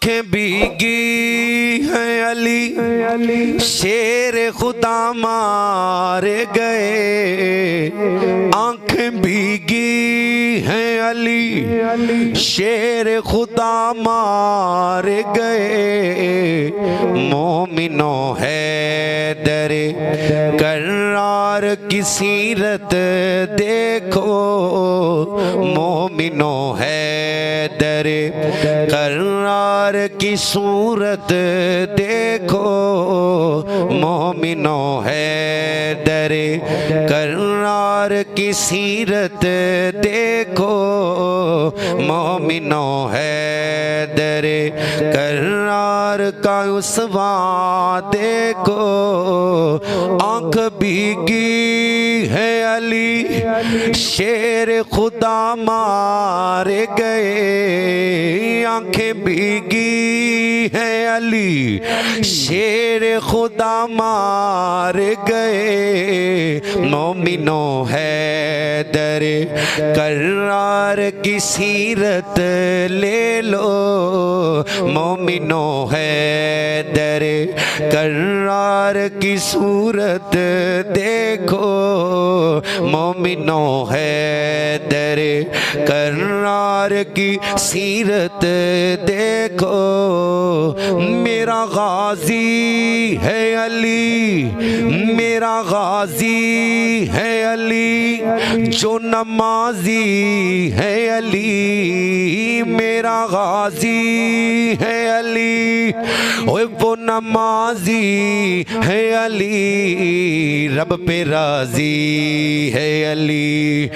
آنکھیں بھیگی ہیں علی شیر خدا مارے گئے، آنکھیں بھیگی ہیں علی شیر خدا مارے گئے، مومنوں حیدر کرار کی سیرت دیکھو، مومنوں حیدر کرار کی صورت دیکھو، مومنوں حیدر کرار کی سیرت دیکھو، مومنوں حیدر کرار کا اسوہ دیکھو، آنکھ بھیگی ہے علی شیر خدا مارے گئے، آنکھیں بھیگی ہے علی شیر خدا مارے گئے، مومنوں حیدر کرار کی سیرت لے لو، مومنوں حیدر کرار کی صورت دیکھو، مومنوں حیدر کرار کی سیرت دیکھو، میرا غازی ہے علی، میرا غازی ہے علی جو نمازی ہے علی، میرا غازی ہے علی وہ نمازی ہے علی، رب پہ راضی ہے علی،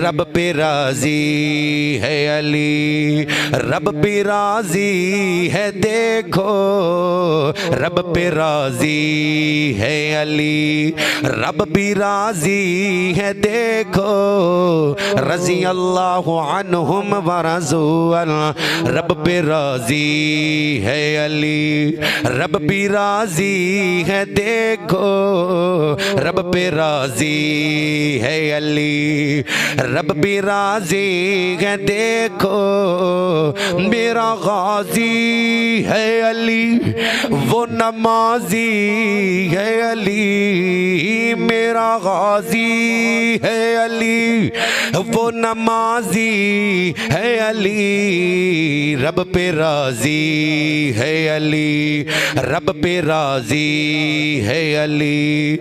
رب پہ راضی ہے علی، رب پہ راضی ہے دیکھو، رب پہ راضی ہے علی، رب بھی راضی ہے دیکھو، رضی اللہ عنہم ورضوا عنہ، رب پہ راضی ہے علی، رب بھی راضی ہے دیکھو، رب پہ راضی ہے علی، رب بھی راضی ہے دیکھو، میرا غازی ہے علی وہ نمازی ہے علی، میرا غازی ہے علی وہ نمازی ہے علی، رب پہ راضی ہے علی، رب پہ راضی ہے علی،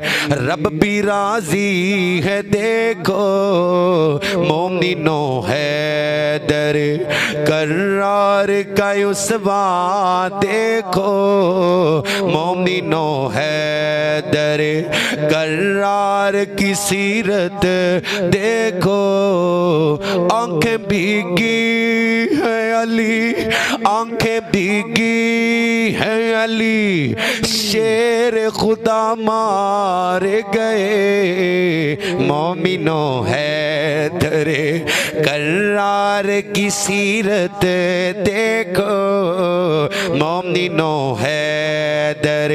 رب بھی راضی ہے دیکھو، مومنوں حیدر کرار کا اسوہ دیکھو، مومنوں حیدر کرار کی سیرت دیکھو، آنکھیں بھیگی ہے علی، آنکھیں بھیگی ہے علی شیر خدا مارے گئے، مومنوں حیدر کرار کی سیرت دیکھو، مومنوں حیدر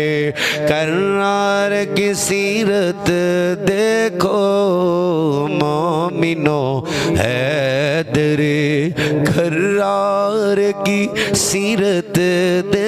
کرار کی سیرت دیکھو، مومنوں حیدر کرار کی سیرت دیکھو۔